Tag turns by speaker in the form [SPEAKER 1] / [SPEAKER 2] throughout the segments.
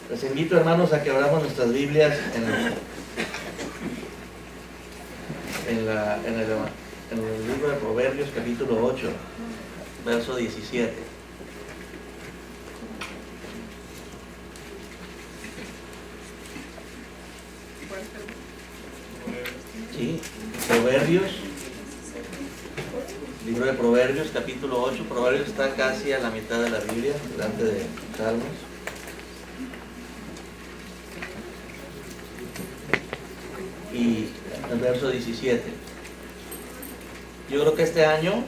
[SPEAKER 1] Les invito, hermanos, a que abramos nuestras Biblias en el libro de Proverbios, capítulo 8, verso 17. Sí, Proverbios, libro de Proverbios, capítulo 8. Proverbios está casi a la mitad de la Biblia, delante de Salmos. Y el verso 17. Yo creo que este año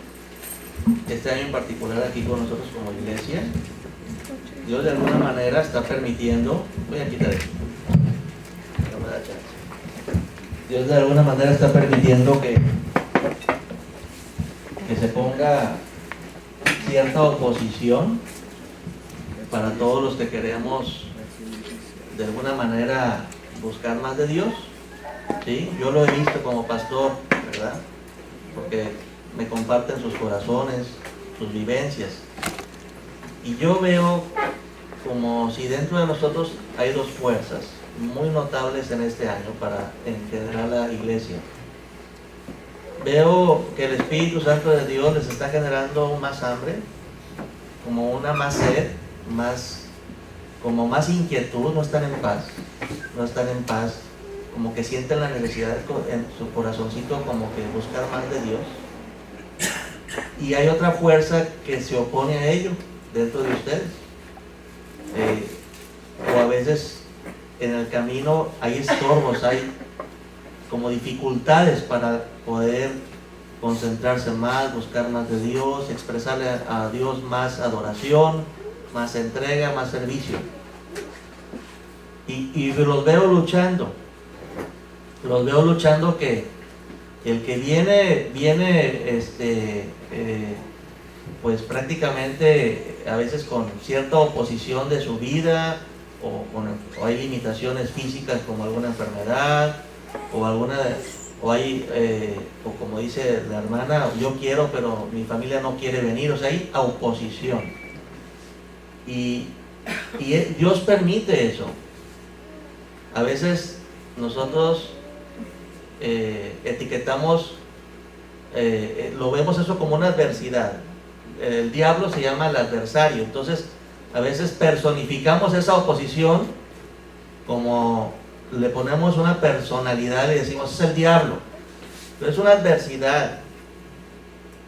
[SPEAKER 1] en particular aquí con nosotros como iglesia, Dios de alguna manera está permitiendo, voy a quitar esto, no me da chance. Dios de alguna manera está permitiendo que se ponga cierta oposición para todos los que queremos de alguna manera buscar más de Dios. ¿Sí? Yo lo he visto como pastor, ¿verdad? Porque me comparten sus corazones, sus vivencias. Y yo veo como si dentro de nosotros hay dos fuerzas muy notables en este año para en general la iglesia. Veo que el Espíritu Santo de Dios les está generando más hambre, como una más sed, como más inquietud, no están en paz, como que sienten la necesidad en su corazoncito como que buscar más de Dios. Y hay otra fuerza que se opone a ello dentro de ustedes. O a veces en el camino hay estorbos, hay como dificultades para poder concentrarse más, buscar más de Dios, expresarle a Dios más adoración, más entrega, más servicio. Y los veo luchando que el que viene pues prácticamente a veces con cierta oposición de su vida, o hay limitaciones físicas como alguna enfermedad, o como dice la hermana, yo quiero pero mi familia no quiere venir, o sea, hay oposición. Y Dios permite eso. A veces nosotros etiquetamos, lo vemos eso como una adversidad. El diablo se llama el adversario, entonces a veces personificamos esa oposición, como le ponemos una personalidad y decimos es el diablo, pero es una adversidad.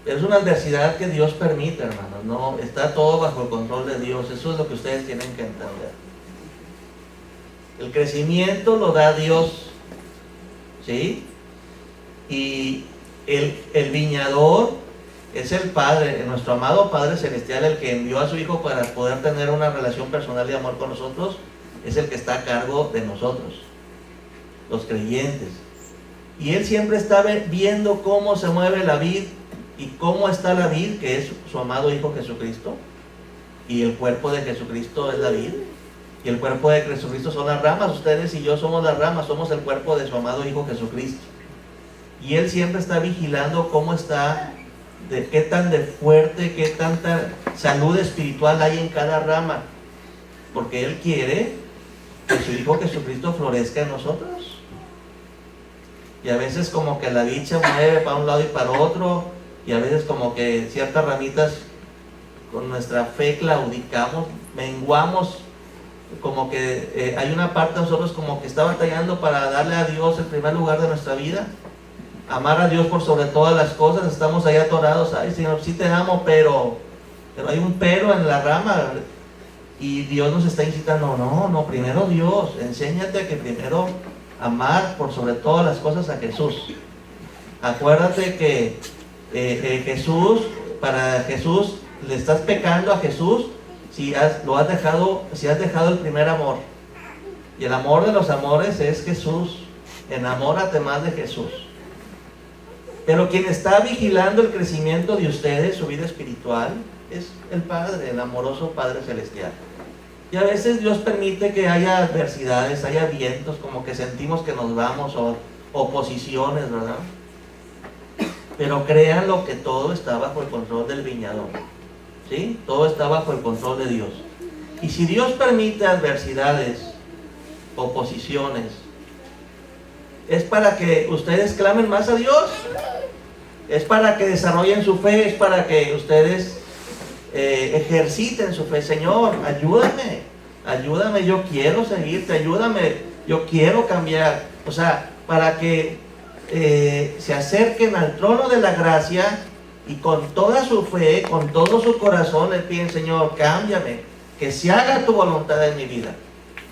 [SPEAKER 1] Es una adversidad que Dios permite, hermanos. No está todo bajo el control de Dios. Eso es lo que ustedes tienen que entender. El crecimiento lo da Dios, ¿sí? Y el viñador es el Padre, nuestro amado Padre Celestial, el que envió a su Hijo para poder tener una relación personal de amor con nosotros, es el que está a cargo de nosotros, los creyentes. Y Él siempre está viendo cómo se mueve la vid y cómo está la vid, que es su amado Hijo Jesucristo, y el cuerpo de Jesucristo es la vid. Y el cuerpo de Jesucristo son las ramas. Ustedes y yo somos las ramas, somos el cuerpo de su amado Hijo Jesucristo. Y Él siempre está vigilando cómo está, de qué tan de fuerte, qué tanta salud espiritual hay en cada rama. Porque Él quiere que su Hijo Jesucristo florezca en nosotros. Y a veces como que la vid se mueve para un lado y para otro, y a veces como que ciertas ramitas con nuestra fe claudicamos, menguamos. Como que hay una parte de nosotros como que está batallando para darle a Dios el primer lugar de nuestra vida, amar a Dios por sobre todas las cosas. Estamos ahí atorados, ay Señor, sí te amo, pero hay un pero en la rama, y Dios nos está incitando, no, primero Dios, enséñate a que primero amar por sobre todas las cosas a Jesús. Acuérdate que para Jesús le estás pecando a Jesús si has dejado el primer amor. Y el amor de los amores es Jesús. Enamórate más de Jesús. Pero quien está vigilando el crecimiento de ustedes, su vida espiritual, es el Padre, el amoroso Padre Celestial. Y a veces Dios permite que haya adversidades, haya vientos, como que sentimos que nos vamos, o oposiciones, ¿verdad? Pero créanlo que todo está bajo el control del viñador, ¿sí? Todo está bajo el control de Dios. Y si Dios permite adversidades, oposiciones, es para que ustedes clamen más a Dios, es para que desarrollen su fe, es para que ustedes ejerciten su fe. Señor, ayúdame, yo quiero seguirte, ayúdame, yo quiero cambiar. O sea, para que se acerquen al trono de la gracia y con toda su fe, con todo su corazón le piden: Señor, cámbiame, que se haga tu voluntad en mi vida,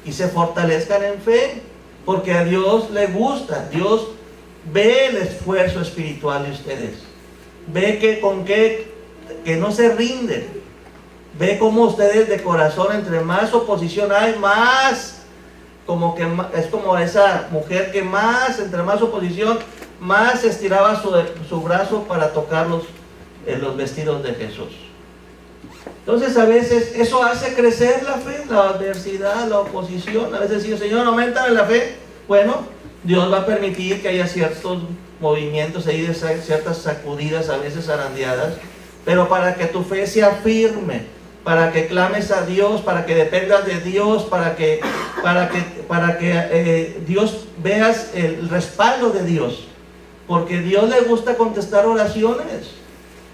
[SPEAKER 1] y se fortalezcan en fe, porque a Dios le gusta. Dios ve el esfuerzo espiritual de ustedes, ve que no se rinden, ve cómo ustedes de corazón, entre más oposición hay, más como que es como esa mujer que más, entre más oposición, más estiraba su brazo para tocar los vestidos de Jesús. Entonces a veces eso hace crecer la fe, la adversidad, la oposición. A veces decimos: Señor, auméntame la fe. Bueno, Dios va a permitir que haya ciertos movimientos ahí, de ciertas sacudidas, a veces zarandeadas, pero para que tu fe sea firme, para que clames a Dios, para que dependas de Dios, para que Dios, veas el respaldo de Dios, porque a Dios le gusta contestar oraciones.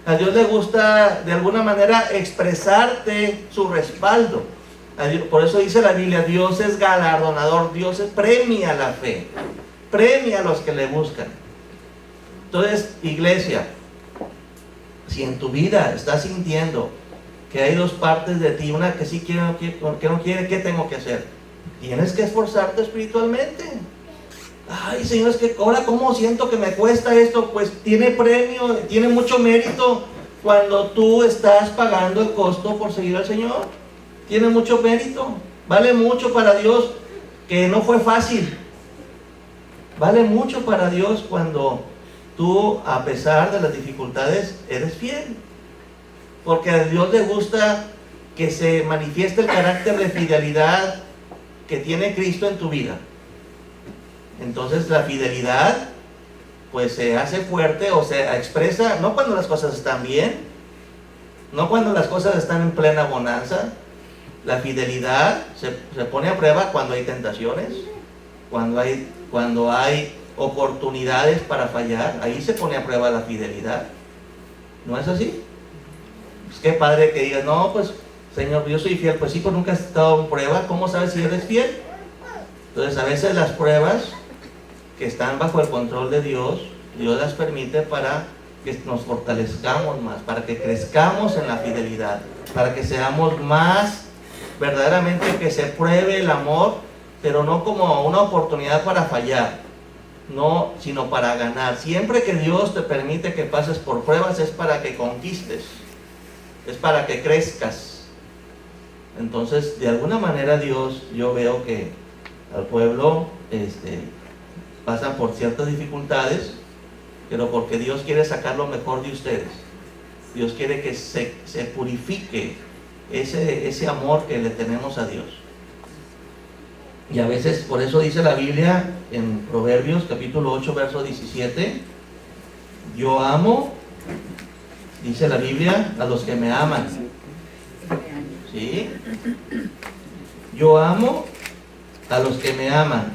[SPEAKER 1] A Dios le gusta de alguna manera expresarte su respaldo. Por eso dice la Biblia: Dios es galardonador, Dios premia la fe, premia a los que le buscan. Entonces, iglesia, si en tu vida estás sintiendo que hay dos partes de ti, una que sí quiere, que no quiere, ¿qué tengo que hacer? Tienes que esforzarte espiritualmente. Ay, Señor, es que ahora cómo siento que me cuesta esto. Pues tiene premio, tiene mucho mérito cuando tú estás pagando el costo por seguir al Señor. Tiene mucho mérito, vale mucho para Dios, que no fue fácil. Vale mucho para Dios cuando tú, a pesar de las dificultades, eres fiel, porque a Dios le gusta que se manifieste el carácter de fidelidad que tiene Cristo en tu vida. Entonces la fidelidad pues se hace fuerte, o se expresa no cuando las cosas están bien, no cuando las cosas están en plena bonanza. La fidelidad se pone a prueba cuando hay tentaciones, cuando hay oportunidades para fallar. Ahí se pone a prueba la fidelidad. ¿No es así? Es que padre que diga: no, pues Señor, yo soy fiel. Pues sí, pues nunca has estado en prueba. ¿Cómo sabes si eres fiel? Entonces a veces las pruebas que están bajo el control de Dios, Dios las permite para que nos fortalezcamos más, para que crezcamos en la fidelidad, para que seamos más verdaderamente, que se pruebe el amor, pero no como una oportunidad para fallar, no, sino para ganar. Siempre que Dios te permite que pases por pruebas es para que conquistes, es para que crezcas. Entonces, de alguna manera Dios, yo veo que al pueblo pasan por ciertas dificultades, pero porque Dios quiere sacar lo mejor de ustedes. Dios quiere que se purifique ese amor que le tenemos a Dios. Y a veces, por eso dice la Biblia en Proverbios capítulo 8 verso 17: yo amo, dice la Biblia, a los que me aman. ¿Sí? Yo amo a los que me aman,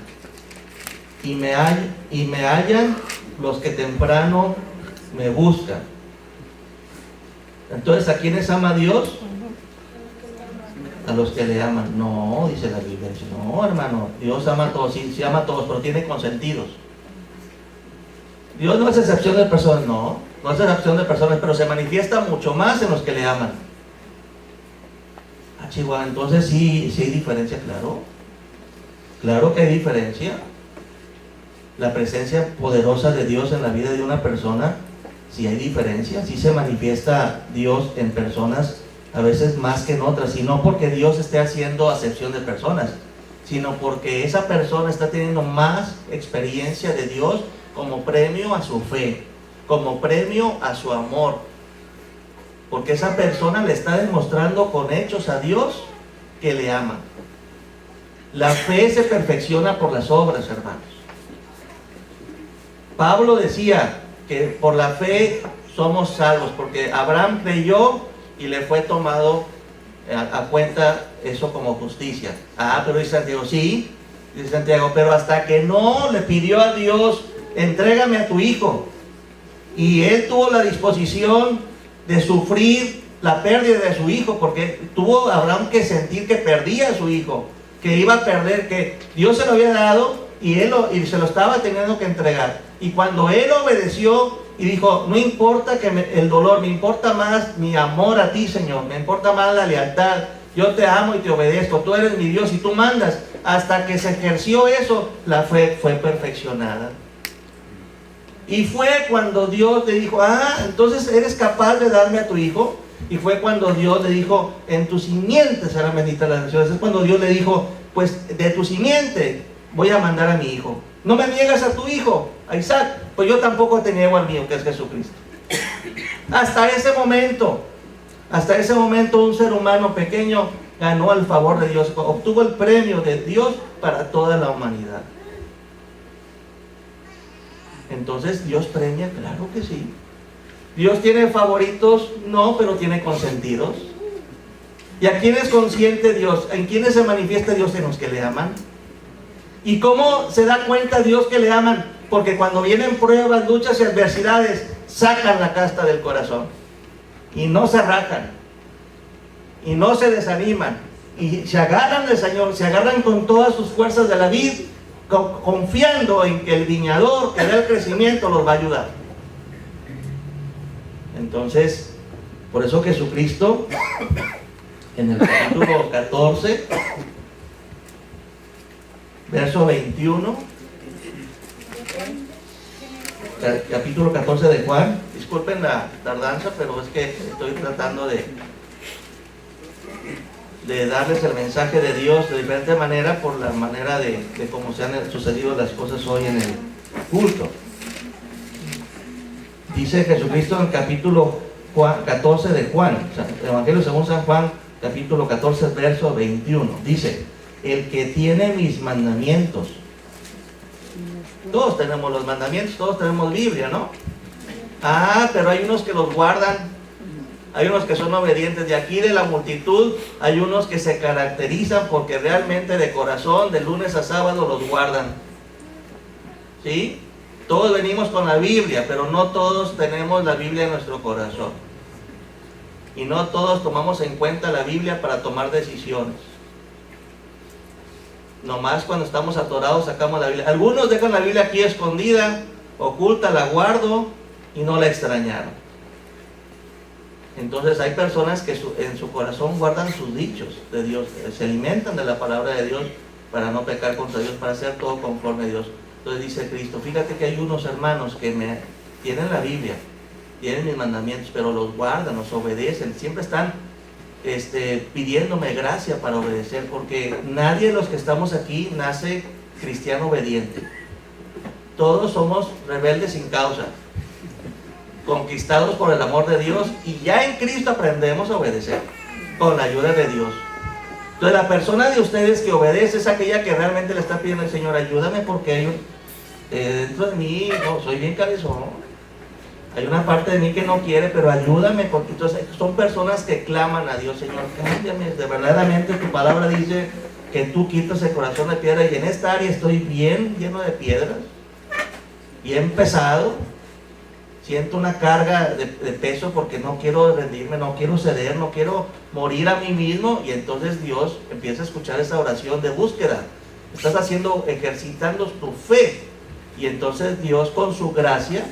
[SPEAKER 1] y me hallan los que temprano me buscan. Entonces, ¿a quiénes ama Dios? A los que le aman. No, dice la Biblia. No, hermano, Dios ama a todos, sí ama a todos, pero tiene consentidos. Dios no es excepción de personas, no es excepción de personas, pero se manifiesta mucho más en los que le aman. Ah, Chihuahua, entonces sí hay diferencia, claro que hay diferencia. La presencia poderosa de Dios en la vida de una persona, sí hay diferencia, sí se manifiesta Dios en personas a veces más que en otras, y no porque Dios esté haciendo acepción de personas, sino porque esa persona está teniendo más experiencia de Dios como premio a su fe, como premio a su amor, porque esa persona le está demostrando con hechos a Dios que le ama. La fe se perfecciona por las obras, hermanos. Pablo decía que por la fe somos salvos, porque Abraham creyó y le fue tomado a cuenta eso como justicia. Pero dice Santiago, sí, dice Santiago, pero hasta que no le pidió a Dios, entrégame a tu hijo, y él tuvo la disposición de sufrir la pérdida de su hijo, porque tuvo Abraham que sentir que perdía a su hijo, que iba a perder, que Dios se lo había dado y se lo estaba teniendo que entregar. Y cuando él obedeció y dijo, no importa el dolor, me importa más mi amor a ti, Señor, me importa más la lealtad, yo te amo y te obedezco, tú eres mi Dios y tú mandas. Hasta que se ejerció eso, la fe fue perfeccionada. Y fue cuando Dios le dijo, entonces eres capaz de darme a tu hijo. Y fue cuando Dios le dijo, en tu simiente serán benditas las naciones. Es cuando Dios le dijo, pues de tu simiente voy a mandar a mi hijo. No me niegas a tu hijo, a Isaac, pues yo tampoco te niego al mío, que es Jesucristo. Hasta ese momento un ser humano pequeño ganó el favor de Dios, obtuvo el premio de Dios para toda la humanidad. Entonces, ¿Dios premia? Claro que sí. ¿Dios tiene favoritos? No, pero tiene consentidos. ¿Y a quién es consciente Dios? ¿En quiénes se manifiesta Dios? En los que le aman. ¿Y cómo se da cuenta Dios que le aman? Porque cuando vienen pruebas, luchas y adversidades, sacan la casta del corazón. Y no se rajan. Y no se desaniman. Y se agarran del Señor, se agarran con todas sus fuerzas de la vid, confiando en que el viñador que da el crecimiento los va a ayudar. Entonces, por eso Jesucristo, en el capítulo 14, verso 21, capítulo 14 de Juan, disculpen la tardanza, pero es que estoy tratando de darles el mensaje de Dios de diferente manera, por la manera de cómo se han sucedido las cosas hoy en el culto. Dice Jesucristo en el capítulo 14 de Juan, o sea, el Evangelio según San Juan, capítulo 14, verso 21, dice, el que tiene mis mandamientos. Todos tenemos los mandamientos, todos tenemos Biblia, ¿no? Pero hay unos que los guardan, hay unos que son obedientes. De aquí de la multitud hay unos que se caracterizan porque realmente de corazón, de lunes a sábado, los guardan. ¿Sí? Todos venimos con la Biblia, pero no todos tenemos la Biblia en nuestro corazón. Y no todos tomamos en cuenta la Biblia para tomar decisiones. Nomás cuando estamos atorados sacamos la Biblia. Algunos dejan la Biblia aquí escondida, oculta, la guardo y no la extrañaron. Entonces hay personas que en su corazón guardan sus dichos de Dios, se alimentan de la palabra de Dios para no pecar contra Dios, para hacer todo conforme a Dios. Entonces dice Cristo, fíjate que hay unos hermanos que tienen la Biblia, tienen mis mandamientos, pero los guardan, los obedecen, siempre están pidiéndome gracia para obedecer, porque nadie de los que estamos aquí nace cristiano obediente. Todos somos rebeldes sin causa, conquistados por el amor de Dios, y ya en Cristo aprendemos a obedecer con la ayuda de Dios. Entonces la persona de ustedes que obedece es aquella que realmente le está pidiendo al Señor, ayúdame porque hay dentro de mí, no, soy bien cabezón, hay una parte de mí que no quiere, pero ayúdame, porque entonces son personas que claman a Dios, Señor, cámbiame, de verdaderamente tu palabra dice que tú quitas el corazón de piedra, y en esta área estoy bien lleno de piedras, bien pesado, siento una carga de peso porque no quiero rendirme, no quiero ceder, no quiero morir a mí mismo. Y entonces Dios empieza a escuchar esa oración de búsqueda. Estás ejercitando tu fe, y entonces Dios con su gracia,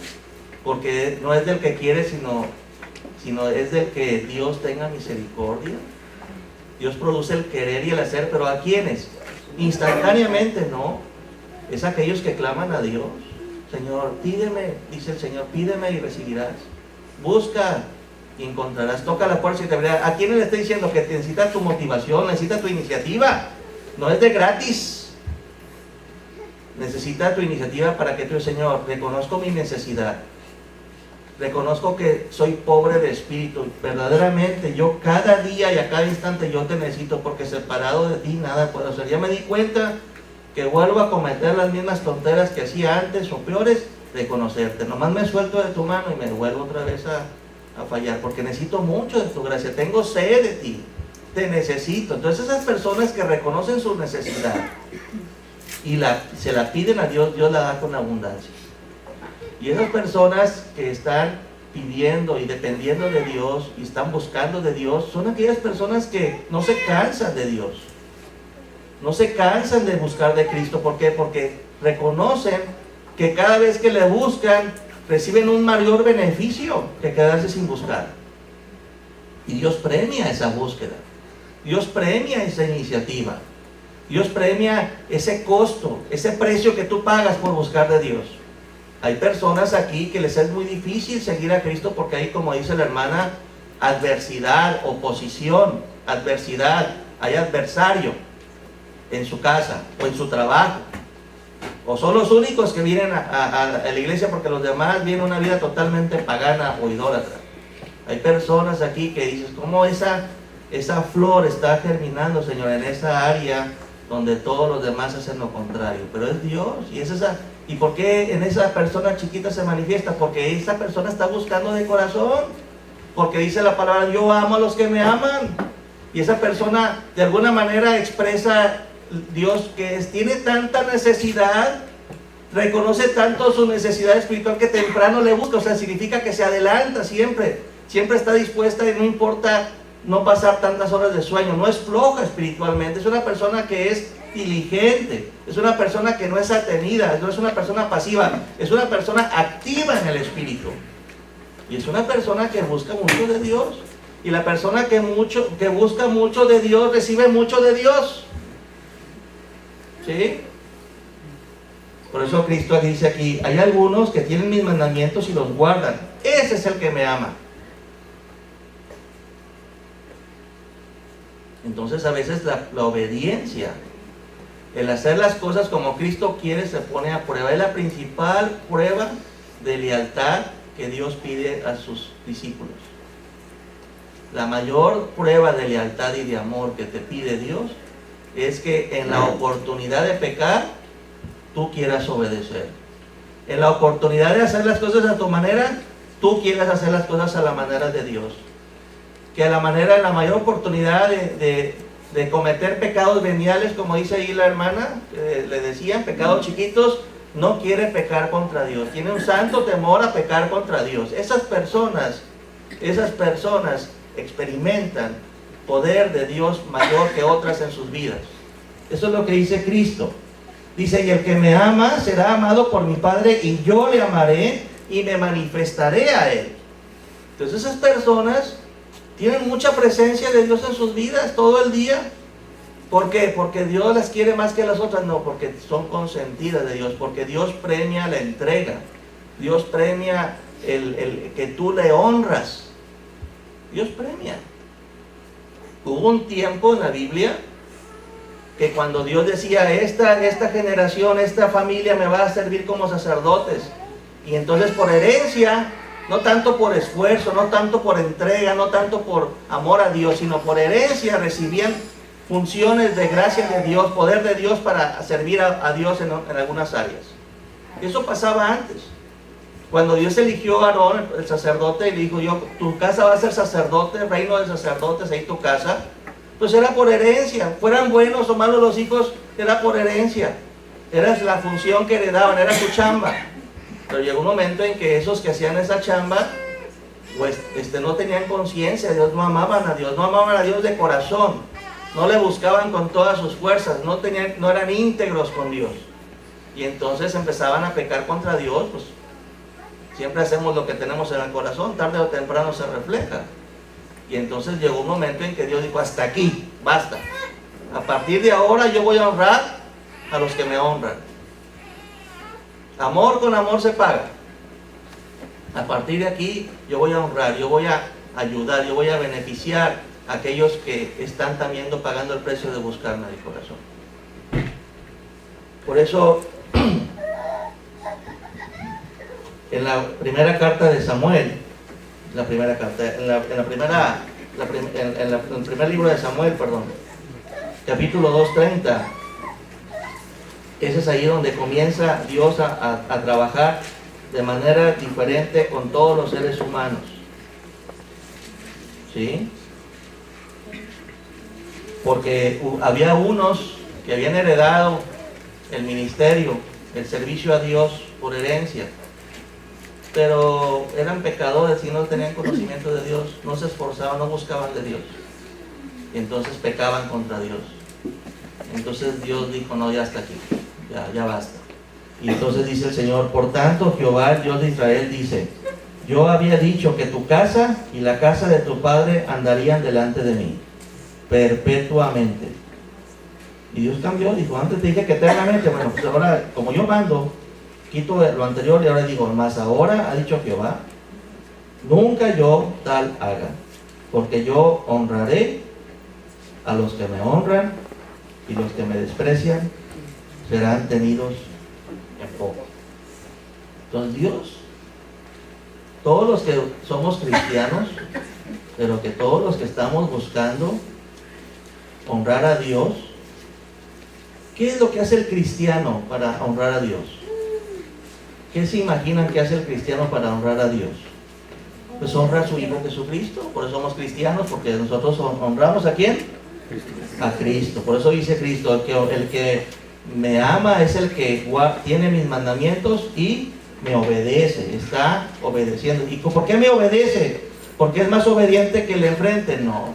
[SPEAKER 1] porque no es del que quiere, sino es del que Dios tenga misericordia. Dios produce el querer y el hacer, pero ¿a quiénes? Instantáneamente no, es aquellos que claman a Dios. Señor, pídeme, dice el Señor, pídeme y recibirás. Busca y encontrarás. Toca la puerta y te abrirá. ¿A quién le está diciendo? Que necesita tu motivación, necesita tu iniciativa. No es de gratis. Necesita tu iniciativa para que tú, Señor, reconozco mi necesidad. Reconozco que soy pobre de espíritu. Verdaderamente, yo cada día y a cada instante yo te necesito, porque separado de ti nada puedo hacer. Ya me di cuenta que vuelvo a cometer las mismas tonteras que hacía antes o peores, de conocerte. Nomás me suelto de tu mano y me vuelvo otra vez a fallar, porque necesito mucho de tu gracia. Tengo sed de ti, te necesito. Entonces esas personas que reconocen su necesidad y se la piden a Dios, Dios la da con abundancia. Y esas personas que están pidiendo y dependiendo de Dios y están buscando de Dios, son aquellas personas que no se cansan de Dios. No se cansan de buscar de Cristo. ¿Por qué? Porque reconocen que cada vez que le buscan, reciben un mayor beneficio que quedarse sin buscar. Y Dios premia esa búsqueda. Dios premia esa iniciativa. Dios premia ese costo, ese precio que tú pagas por buscar de Dios. Hay personas aquí que les es muy difícil seguir a Cristo porque hay, como dice la hermana, adversidad, oposición, adversidad, hay adversario en su casa o en su trabajo. O son los únicos que vienen a la iglesia porque los demás vienen una vida totalmente pagana o idólatra. Hay personas aquí que dices, ¿cómo esa flor está germinando, Señor, en esa área donde todos los demás hacen lo contrario? Pero es Dios, y es esa. ¿Y por qué en esa persona chiquita se manifiesta? Porque esa persona está buscando de corazón. Porque dice la palabra, yo amo a los que me aman. Y esa persona de alguna manera expresa Dios que tiene tanta necesidad, reconoce tanto su necesidad espiritual que temprano le busca. O sea, significa que se adelanta siempre. Siempre está dispuesta y no importa no pasar tantas horas de sueño. No es floja espiritualmente. Es una persona que es diligente. Es una persona que no es atenida. No es una persona pasiva. Es una persona activa en el espíritu. Y es una persona que busca mucho de Dios. Y la persona que busca mucho de Dios recibe mucho de Dios. ¿Sí? Por eso Cristo dice aquí, hay algunos que tienen mis mandamientos y los guardan. Ese es el que me ama. Entonces a veces la obediencia, el hacer las cosas como Cristo quiere, se pone a prueba. Es la principal prueba de lealtad que Dios pide a sus discípulos. La mayor prueba de lealtad y de amor que te pide Dios es que en la oportunidad de pecar, tú quieras obedecer. En la oportunidad de hacer las cosas a tu manera, tú quieras hacer las cosas a la manera de Dios. Que a la mayor oportunidad de cometer pecados veniales, como dice ahí la hermana, le decían, pecados chiquitos, no quiere pecar contra Dios. Tiene un santo temor a pecar contra Dios. Esas personas experimentan poder de Dios mayor que otras en sus vidas. Eso es lo que dice Cristo. Dice, y el que me ama será amado por mi Padre, y yo le amaré y me manifestaré a él. Entonces esas personas tienen mucha presencia de Dios en sus vidas todo el día. ¿Por qué? Porque Dios las quiere más que las otras. No, porque son consentidas de Dios. Porque Dios premia la entrega. Dios premia el que tú le honras. Dios premia. Hubo un tiempo en la Biblia que cuando Dios decía, esta generación, esta familia me va a servir como sacerdotes. Y entonces por herencia, no tanto por esfuerzo, no tanto por entrega, no tanto por amor a Dios, sino por herencia recibían funciones de gracia de Dios, poder de Dios para servir a Dios en algunas áreas. Eso pasaba antes. Cuando Dios eligió a Aarón, el sacerdote, y le dijo, tu casa va a ser sacerdote, reino de sacerdotes, ahí tu casa, pues era por herencia. Fueran buenos o malos los hijos, era por herencia. Era la función que heredaban, era su chamba. Pero llegó un momento en que esos que hacían esa chamba, pues no tenían conciencia, no amaban a Dios de corazón, no le buscaban con todas sus fuerzas, no eran íntegros con Dios. Y entonces empezaban a pecar contra Dios, pues siempre hacemos lo que tenemos en el corazón, tarde o temprano se refleja. Y entonces llegó un momento en que Dios dijo, hasta aquí, basta. A partir de ahora yo voy a honrar a los que me honran. Amor con amor se paga. A partir de aquí yo voy a honrar, yo voy a ayudar, yo voy a beneficiar a aquellos que están también pagando el precio de buscarme de corazón. Por eso, en la primera carta de Samuel, en el primer libro de Samuel, capítulo 2:30, ese es ahí donde comienza Dios a trabajar de manera diferente con todos los seres humanos. ¿Sí? porque había unos que habían heredado el ministerio, el servicio a Dios por herencia, pero eran pecadores y no tenían conocimiento de Dios, no se esforzaban, no buscaban de Dios, y entonces pecaban contra Dios. Entonces Dios dijo, no, ya hasta aquí, ya basta. Y entonces dice el Señor, por tanto Jehová, el Dios de Israel, dice, yo había dicho que tu casa y la casa de tu padre andarían delante de mí perpetuamente. Y Dios cambió, dijo, antes te dije que eternamente, bueno, pues ahora como yo mando, quito lo anterior y ahora digo, más ahora ha dicho Jehová, nunca yo tal haga, porque yo honraré a los que me honran y los que me desprecian serán tenidos en poco. Entonces Dios, todos los que somos cristianos, pero que todos los que estamos buscando honrar a Dios, ¿qué es lo que hace el cristiano para honrar a Dios? ¿Qué se imaginan que hace el cristiano para honrar a Dios? Pues honra a su Hijo Jesucristo. Por eso somos cristianos, porque nosotros honramos ¿a quién? A Cristo. Por eso dice Cristo, el que me ama es el que tiene mis mandamientos y me obedece, está obedeciendo. ¿Y por qué me obedece? ¿Porque es más obediente que el de enfrente? No,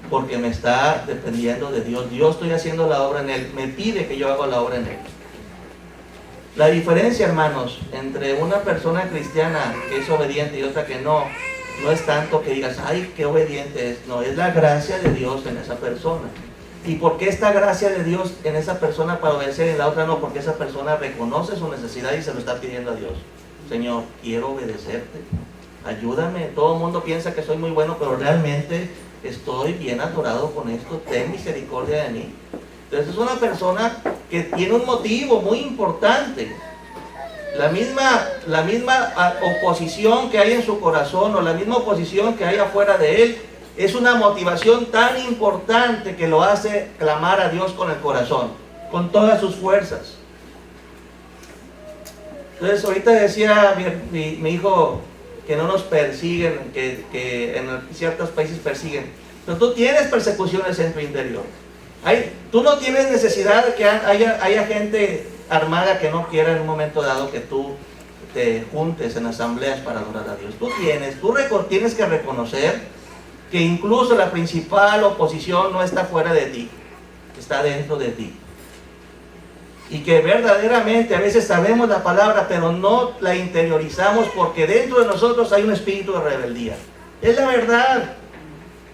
[SPEAKER 1] porque me está dependiendo de Dios. Yo estoy haciendo la obra en Él, me pide que yo haga la obra en Él. La diferencia, hermanos, entre una persona cristiana que es obediente y otra que no es tanto que digas, ay, qué obediente es. No, es la gracia de Dios en esa persona. ¿Y por qué esta gracia de Dios en esa persona para obedecer y en la otra no? Porque esa persona reconoce su necesidad y se lo está pidiendo a Dios. Señor, quiero obedecerte, ayúdame. Todo el mundo piensa que soy muy bueno, pero realmente estoy bien atorado con esto, ten misericordia de mí. Entonces es una persona que tiene un motivo muy importante. La misma oposición que hay en su corazón o la misma oposición que hay afuera de él es una motivación tan importante que lo hace clamar a Dios con el corazón, con todas sus fuerzas. Entonces ahorita decía mi hijo que no nos persiguen, que en ciertos países persiguen, pero tú tienes persecuciones en tu interior. Tú no tienes necesidad de que haya gente armada que no quiera en un momento dado que tú te juntes en asambleas para adorar a Dios. Tú tienes que reconocer que incluso la principal oposición no está fuera de ti, está dentro de ti. Y que verdaderamente a veces sabemos la palabra, pero no la interiorizamos porque dentro de nosotros hay un espíritu de rebeldía. Es la verdad.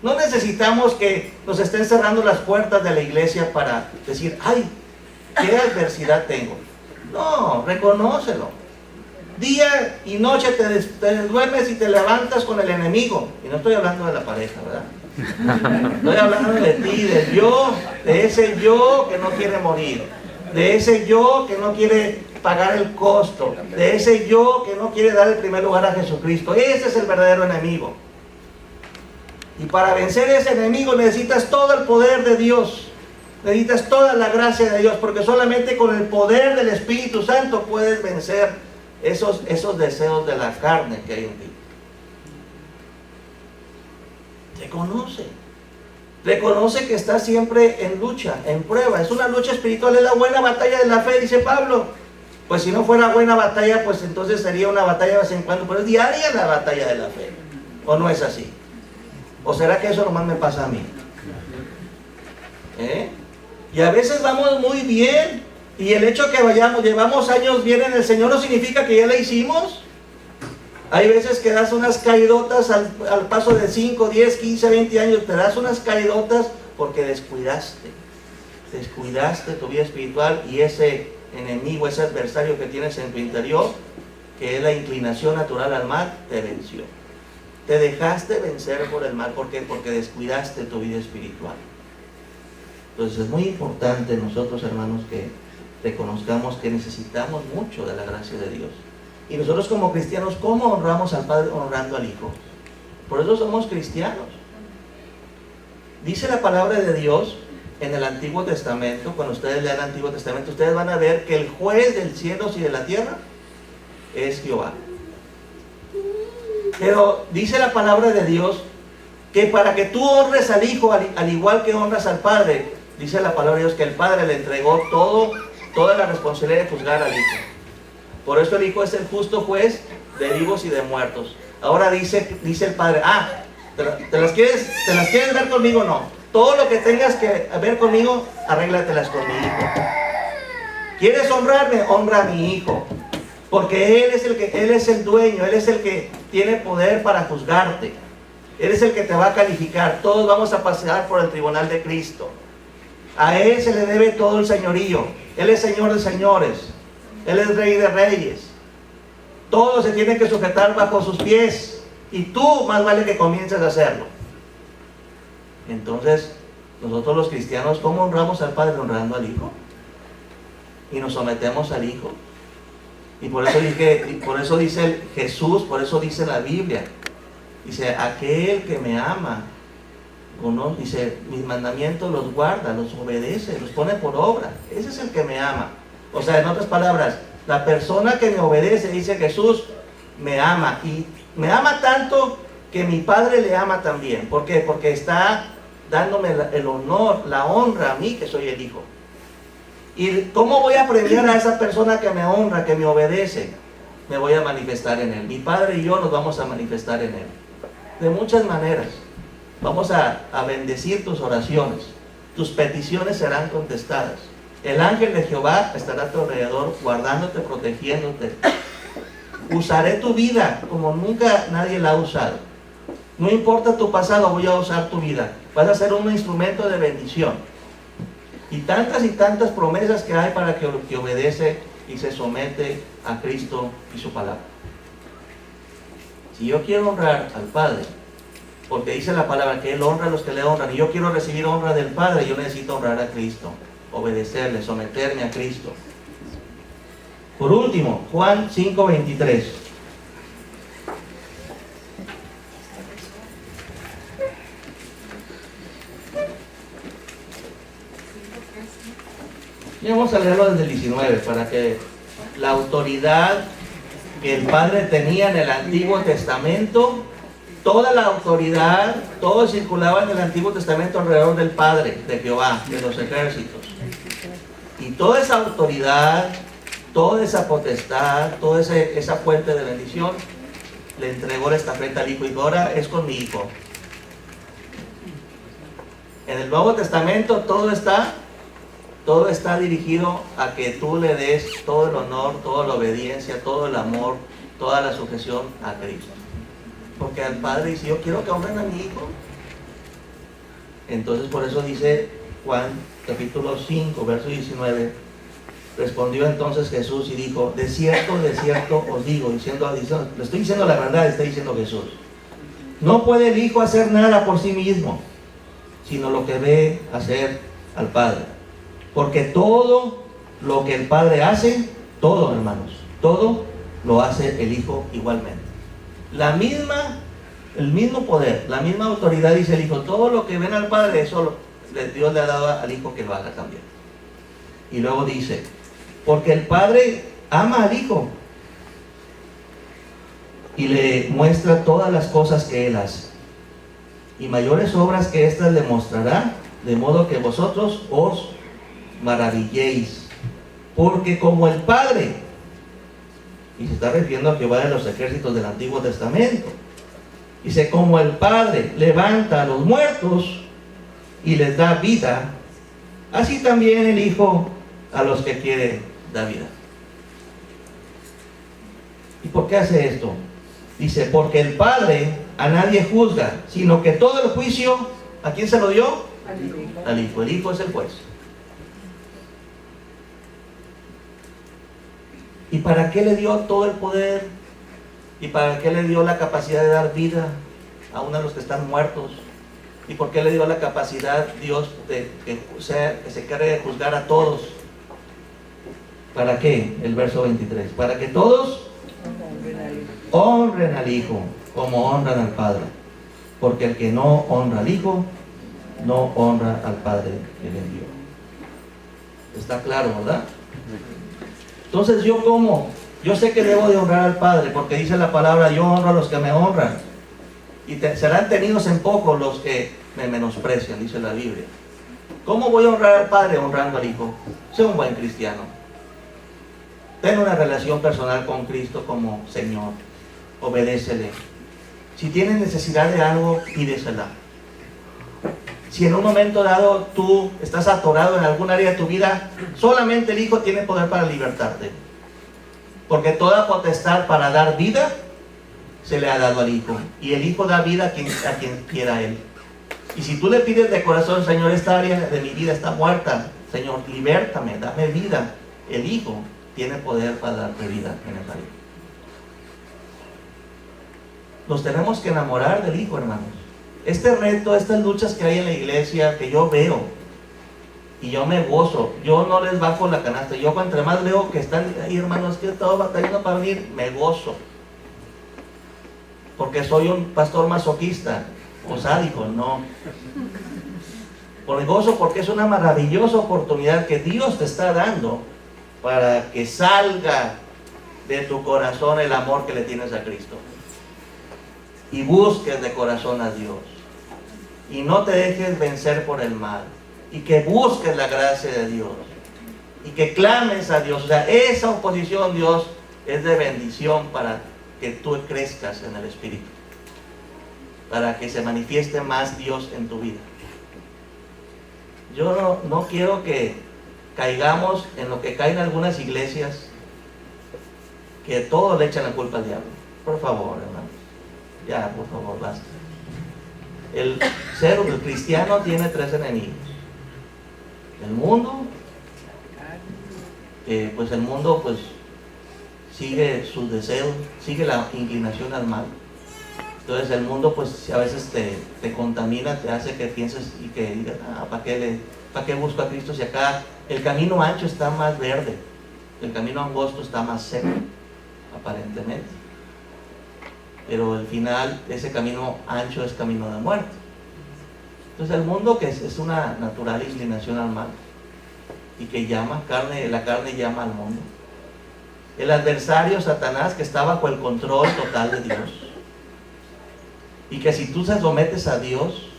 [SPEAKER 1] No necesitamos que nos estén cerrando las puertas de la iglesia para decir, ay, qué adversidad tengo. No, reconócelo. Día y noche te duermes y te levantas con el enemigo. Y no estoy hablando de la pareja, ¿verdad? Estoy hablando de ti, del yo, de ese yo que no quiere morir, de ese yo que no quiere pagar el costo, de ese yo que no quiere dar el primer lugar a Jesucristo. Ese es el verdadero enemigo. Y para vencer ese enemigo necesitas todo el poder de Dios. Necesitas toda la gracia de Dios, porque solamente con el poder del Espíritu Santo puedes vencer esos deseos de la carne que hay en ti. Reconoce que estás siempre en lucha, en prueba. Es una lucha espiritual, es la buena batalla de la fe, dice Pablo. Pues si no fuera buena batalla, pues entonces sería una batalla de vez en cuando, pero es diaria la batalla de la fe. ¿O no es así? ¿O será que eso nomás me pasa a mí? Y a veces vamos muy bien, y el hecho que llevamos años bien en el Señor no significa que ya la hicimos. Hay veces que das unas caidotas al paso de 5, 10, 15, 20 años, te das unas caidotas porque descuidaste tu vida espiritual, y ese enemigo, ese adversario que tienes en tu interior, que es la inclinación natural al mal, te venció. Te dejaste vencer por el mal. ¿Por qué? Porque descuidaste tu vida espiritual. Entonces es muy importante nosotros, hermanos, que reconozcamos que necesitamos mucho de la gracia de Dios. Y nosotros como cristianos, ¿cómo honramos al Padre? Honrando al Hijo. Por eso somos cristianos. Dice la palabra de Dios en el Antiguo Testamento. Cuando ustedes lean el Antiguo Testamento, ustedes van a ver que el juez del cielo y de la tierra es Jehová. Pero dice la palabra de Dios que para que tú honres al Hijo, al igual que honras al Padre, dice la palabra de Dios que el Padre le entregó toda la responsabilidad de juzgar al Hijo. Por eso el Hijo es el justo juez de vivos y de muertos. Ahora dice el Padre, ¿te las quieres ver conmigo? No. Todo lo que tengas que ver conmigo, arréglatelas con mi Hijo. ¿Quieres honrarme? Honra a mi Hijo. Porque Él es el dueño, Él es el que tiene poder para juzgarte. Él es el que te va a calificar. Todos vamos a pasar por el tribunal de Cristo. A Él se le debe todo el señorío. Él es Señor de señores. Él es Rey de reyes. Todo se tiene que sujetar bajo sus pies. Y tú más vale que comiences a hacerlo. Entonces, nosotros los cristianos, ¿cómo honramos al Padre? Honrando al Hijo. Y nos sometemos al Hijo. Y por eso dice Jesús, por eso dice la Biblia. Dice, aquel que me ama, dice, mis mandamientos los guarda, los obedece, los pone por obra. Ese es el que me ama. O sea, en otras palabras, la persona que me obedece, dice Jesús, me ama. Y me ama tanto que mi Padre le ama también. ¿Por qué? Porque está dándome el honor, la honra a mí, que soy el Hijo. ¿Y cómo voy a premiar a esa persona que me honra, que me obedece? Me voy a manifestar en Él. Mi Padre y yo nos vamos a manifestar en Él. De muchas maneras. Vamos a bendecir tus oraciones. Tus peticiones serán contestadas. El ángel de Jehová estará a tu alrededor, guardándote, protegiéndote. Usaré tu vida como nunca nadie la ha usado. No importa tu pasado, voy a usar tu vida. Vas a ser un instrumento de bendición. Y tantas promesas que hay para que obedece y se somete a Cristo y su palabra. Si yo quiero honrar al Padre, porque dice la palabra que Él honra a los que le honran, y yo quiero recibir honra del Padre, yo necesito honrar a Cristo, obedecerle, someterme a Cristo. Por último, Juan 5:23. Y vamos a leerlo desde el 19 para que la autoridad que el Padre tenía en el Antiguo Testamento, toda la autoridad, todo circulaba en el Antiguo Testamento alrededor del Padre, de Jehová, de los ejércitos. Y toda esa autoridad, toda esa potestad, toda esa fuente de bendición, le entregó la estafeta al Hijo y ahora es con mi Hijo. En el Nuevo Testamento todo está dirigido a que tú le des todo el honor, toda la obediencia, todo el amor, toda la sujeción a Cristo. Porque al Padre dice, yo quiero que honren a mi Hijo. Entonces por eso dice Juan capítulo 5, verso 19, respondió entonces Jesús y dijo, de cierto os digo, le estoy diciendo la verdad, está diciendo Jesús. No puede el Hijo hacer nada por sí mismo, sino lo que ve hacer al Padre. Porque todo lo que el Padre hace, todo, hermanos, todo lo hace el Hijo igualmente. El mismo poder, la misma autoridad, dice el Hijo. Todo lo que ven al Padre, eso Dios le ha dado al Hijo que lo haga también. Y luego dice, porque el Padre ama al Hijo y le muestra todas las cosas que Él hace. Y mayores obras que estas le mostrará, de modo que vosotros os maravilléis, porque como el Padre, y se está refiriendo a Jehová de los ejércitos del Antiguo Testamento, dice, como el Padre levanta a los muertos y les da vida, así también el Hijo a los que quiere da vida. ¿Y por qué hace esto? Dice, porque el Padre a nadie juzga, sino que todo el juicio, ¿a quién se lo dio? Al Hijo. El Hijo es el juez. ¿Y para qué le dio todo el poder? ¿Y para qué le dio la capacidad de dar vida a uno de los que están muertos? ¿Y por qué le dio la capacidad Dios de que se encargue de juzgar a todos? ¿Para qué? El verso 23. Para que todos honren al Hijo como honran al Padre. Porque el que no honra al Hijo, no honra al Padre que le envió. Está claro, ¿verdad? Entonces, yo sé que debo de honrar al Padre, porque dice la palabra, yo honro a los que me honran. y serán tenidos en poco los que me menosprecian, dice la Biblia. ¿Cómo voy a honrar al Padre? Honrando al Hijo. Sé un buen cristiano. Ten una relación personal con Cristo como Señor. Obedécele. Si tienes necesidad de algo, pídesela. Si en un momento dado tú estás atorado en algún área de tu vida, solamente el Hijo tiene poder para libertarte. Porque toda potestad para dar vida se le ha dado al Hijo. Y el Hijo da vida a quien quiera Él. Y si tú le pides de corazón, Señor, esta área de mi vida está muerta, Señor, libértame, dame vida, el Hijo tiene poder para darte vida en esa área. Nos tenemos que enamorar del Hijo, hermanos. Este reto, estas luchas que hay en la iglesia, que yo veo, y yo me gozo, yo no les bajo la canasta. Yo entre más veo que están ahí, hermanos, que he estado batallando para venir, me gozo. Porque soy un pastor masoquista o sádico, no. Por gozo, porque es una maravillosa oportunidad que Dios te está dando para que salga de tu corazón el amor que le tienes a Cristo. Y busques de corazón a Dios. Y no te dejes vencer por el mal. Y que busques la gracia de Dios. Y que clames a Dios. O sea, esa oposición, Dios, es de bendición para que tú crezcas en el Espíritu. Para que se manifieste más Dios en tu vida. Yo no quiero que caigamos en lo que caen algunas iglesias, que todo le echan la culpa al diablo. Por favor, hermanos. Ya, por favor, basta. El cristiano tiene 3 enemigos. El mundo, pues el mundo pues sigue sus deseos, sigue la inclinación al mal. Entonces el mundo pues a veces te contamina, te hace que pienses y que digas, ¿para qué busco a Cristo si acá el camino ancho está más verde, el camino angosto está más seco, aparentemente? Pero al final ese camino ancho es camino de muerte. Entonces el mundo, que es una natural inclinación al mal, y que llama, la carne llama al mundo. El adversario, Satanás, que está bajo el control total de Dios. Y que si tú te sometes a Dios,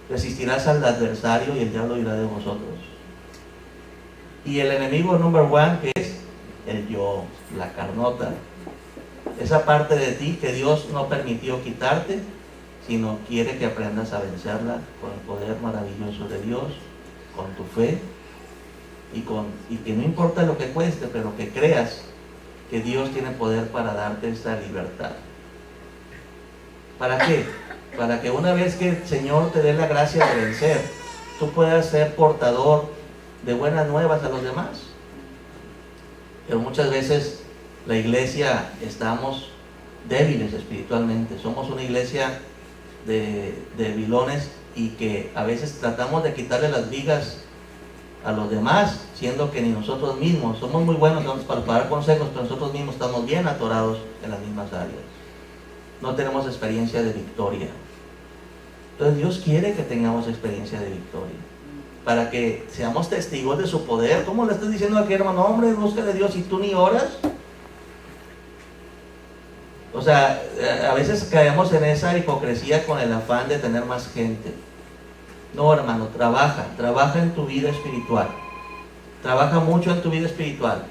[SPEAKER 1] resistirás al adversario y el diablo irá de vosotros. Y el enemigo número 1, que es el yo, la carnota. Esa parte de ti que Dios no permitió quitarte, sino quiere que aprendas a vencerla con el poder maravilloso de Dios, con tu fe, y que no importa lo que cueste, pero que creas que Dios tiene poder para darte esta libertad. ¿Para qué? Para que una vez que el Señor te dé la gracia de vencer, tú puedas ser portador de buenas nuevas a los demás. Pero muchas veces la iglesia estamos débiles espiritualmente. Somos una iglesia de vilones, y que a veces tratamos de quitarle las vigas a los demás, siendo que ni nosotros mismos somos muy buenos para dar consejos, pero nosotros mismos estamos bien atorados en las mismas áreas. No tenemos experiencia de victoria. Entonces Dios quiere que tengamos experiencia de victoria, para que seamos testigos de su poder. ¿Cómo le estás diciendo aquí, hermano? Hombre, busca de Dios y tú ni oras. O sea, a veces caemos en esa hipocresía con el afán de tener más gente. No, hermano, trabaja en tu vida espiritual. Trabaja mucho en tu vida espiritual.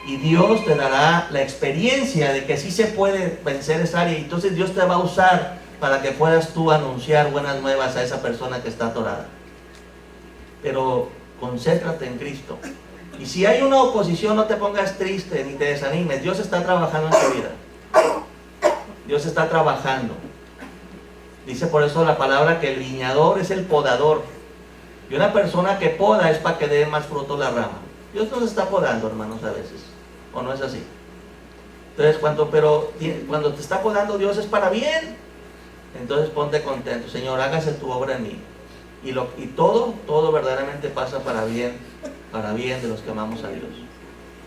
[SPEAKER 1] Y Dios te dará la experiencia de que sí se puede vencer esa área. Y entonces Dios te va a usar para que puedas tú anunciar buenas nuevas a esa persona que está atorada. Pero concéntrate en Cristo. Y si hay una oposición, no te pongas triste ni te desanimes. Dios está trabajando en tu vida. Dios está trabajando. Dice por eso la palabra que el viñador es el podador. Y una persona que poda es para que dé más fruto la rama. Dios nos está podando, hermanos, a veces. ¿O no es así? Entonces, cuando te está podando Dios es para bien. Entonces ponte contento. Señor, hágase tu obra en mí. Y todo verdaderamente pasa para bien de los que amamos a Dios.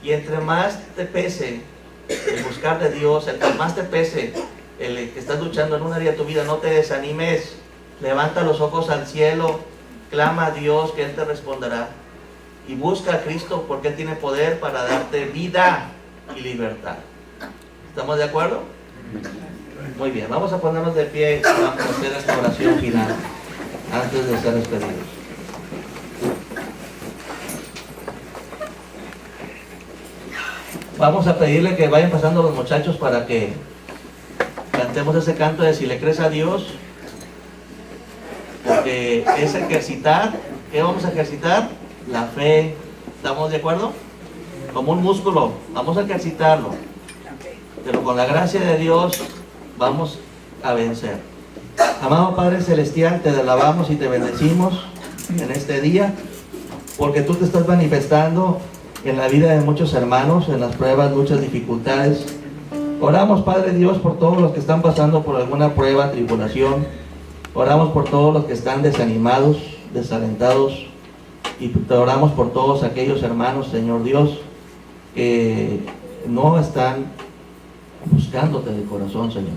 [SPEAKER 1] Y entre más te pese el buscar de Dios, el que más te pese el que estás luchando en un área de tu vida, no te desanimes. Levanta los ojos al cielo, clama a Dios que Él te responderá, y busca a Cristo porque Él tiene poder para darte vida y libertad. ¿Estamos de acuerdo? Muy bien, vamos a ponernos de pie y vamos a hacer esta oración final antes de ser despedidos. Vamos a pedirle que vayan pasando los muchachos para que cantemos ese canto de si le crees a Dios, porque es ejercitar. ¿Qué vamos a ejercitar? La fe. ¿Estamos de acuerdo? Como un músculo, vamos a ejercitarlo, pero con la gracia de Dios vamos a vencer. Amado Padre Celestial, te alabamos y te bendecimos en este día, porque tú te estás manifestando en la vida de muchos hermanos, en las pruebas, muchas dificultades. Oramos, Padre Dios, por todos los que están pasando por alguna prueba, tribulación. Oramos por todos los que están desanimados, desalentados, y te oramos por todos aquellos hermanos, Señor Dios, que no están buscándote de corazón, Señor.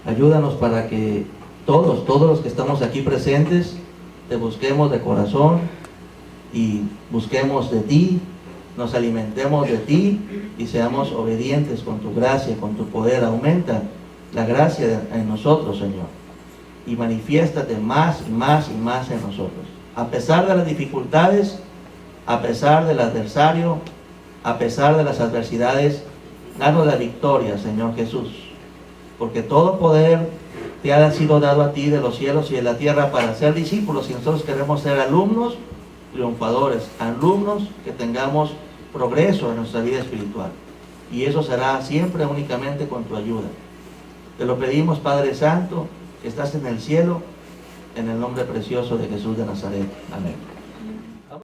[SPEAKER 1] Ayúdanos para que todos los que estamos aquí presentes, te busquemos de corazón y busquemos de ti, nos alimentemos de ti y seamos obedientes con tu gracia, con tu poder. Aumenta la gracia en nosotros, Señor, y manifiéstate más y más y más en nosotros. A pesar de las dificultades, a pesar del adversario, a pesar de las adversidades, danos la victoria, Señor Jesús, porque todo poder te ha sido dado a ti de los cielos y de la tierra para ser discípulos, y nosotros queremos ser alumnos triunfadores, alumnos que tengamos progreso en nuestra vida espiritual, y eso será siempre únicamente con tu ayuda. Te lo pedimos, Padre Santo, que estás en el cielo, en el nombre precioso de Jesús de Nazaret. Amén.